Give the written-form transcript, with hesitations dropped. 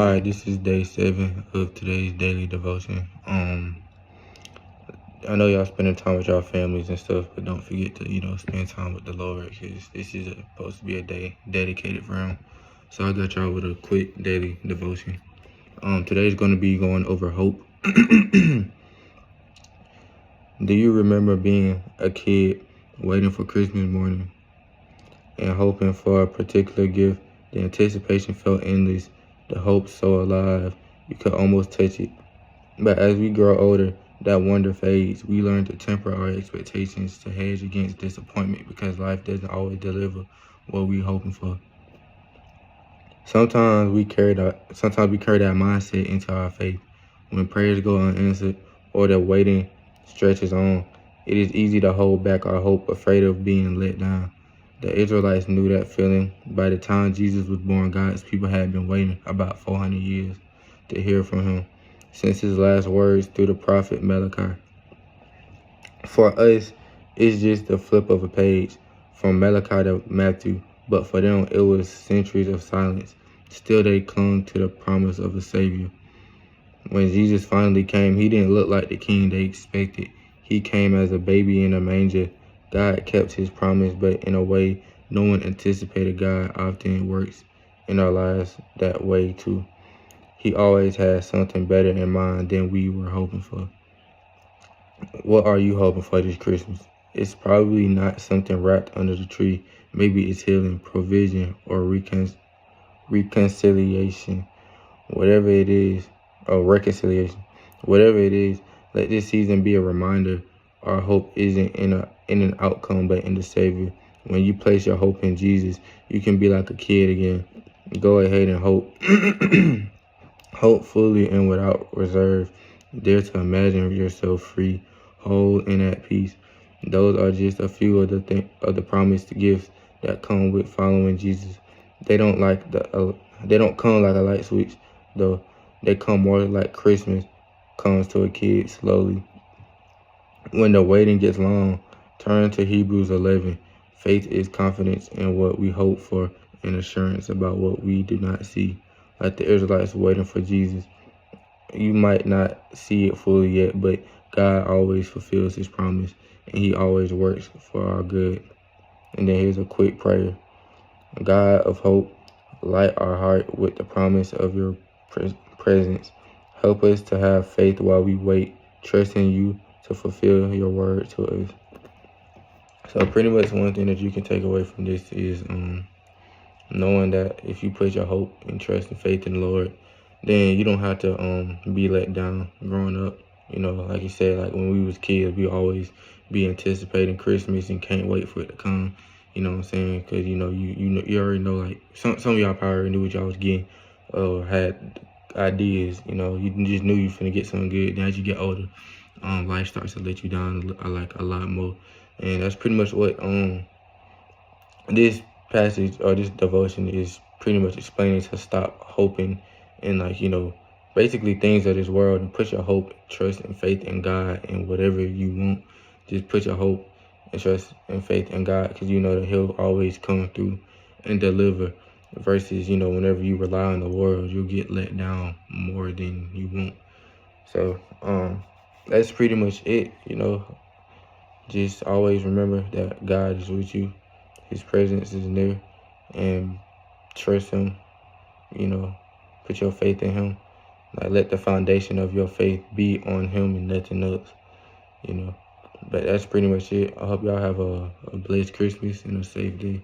All right, this is day 7 of today's daily devotion. I know y'all spending time with y'all families and stuff, but don't forget to, spend time with the Lord, because this is supposed to be a day dedicated for Him. So I got y'all with a quick daily devotion. Today's going to be going over hope. Do you remember being a kid waiting for Christmas morning and hoping for a particular gift? The anticipation felt endless, the hope so alive you could almost touch it. But as we grow older, that wonder fades. We learn to temper our expectations, to hedge against disappointment, because life doesn't always deliver what we're hoping for. Sometimes we carry that mindset into our faith. When prayers go unanswered or the waiting stretches on, it is easy to hold back our hope, afraid of being let down. The Israelites knew that feeling. By the time Jesus was born, God's people had been waiting about 400 years to hear from Him, since His last words through the prophet Malachi. For us, it's just the flip of a page from Malachi to Matthew, but for them, it was centuries of silence. Still, they clung to the promise of a Savior. When Jesus finally came, He didn't look like the king they expected. He came as a baby in a manger. God kept His promise, but in a way no one anticipated. God often works in our lives that way too. He always has something better in mind than we were hoping for. What are you hoping for this Christmas? It's probably not something wrapped under the tree. Maybe it's healing, provision, or reconciliation. Whatever it is, or reconciliation. Whatever it is, let this season be a reminder. Our hope isn't in an outcome, but in the Savior. When you place your hope in Jesus, you can be like a kid again. Go ahead and hope. Hope fully and without reserve. Dare to imagine yourself free, whole, and at peace. Those are just a few of the promised gifts that come with following Jesus. They don't come like a light switch, though. They come more like Christmas comes to a kid slowly. When the waiting gets long, turn to Hebrews 11. Faith is confidence in what we hope for and assurance about what we do not see. Like the Israelites waiting for Jesus, you might not see it fully yet, but God always fulfills His promise, and He always works for our good. And then here's a quick prayer. God of hope, light our heart with the promise of your presence. Help us to have faith while we wait, trusting you to fulfill your word to us. So pretty much one thing that you can take away from this is knowing that if you put your hope and trust and faith in the Lord, then you don't have to be let down growing up. Like you said, like when we was kids, we always be anticipating Christmas and can't wait for it to come. You know what I'm saying? Because you already know, like some of y'all probably already knew what y'all was getting, or had ideas. You just knew you finna get something good. Then as you get older, life starts to let you down a lot more. And that's pretty much what this passage or this devotion is pretty much explaining, to stop hoping and basically things of this world, and put your hope, trust, and faith in God and whatever you want. Just put your hope and trust and faith in God, because you know that He'll always come through and deliver. Versus, whenever you rely on the world, you'll get let down more than you want. So that's pretty much it. Just always remember that God is with you. His presence is near, and trust Him. Put your faith in Him. Like, let the foundation of your faith be on Him and nothing else. But that's pretty much it. I hope y'all have a blessed Christmas and a safe day.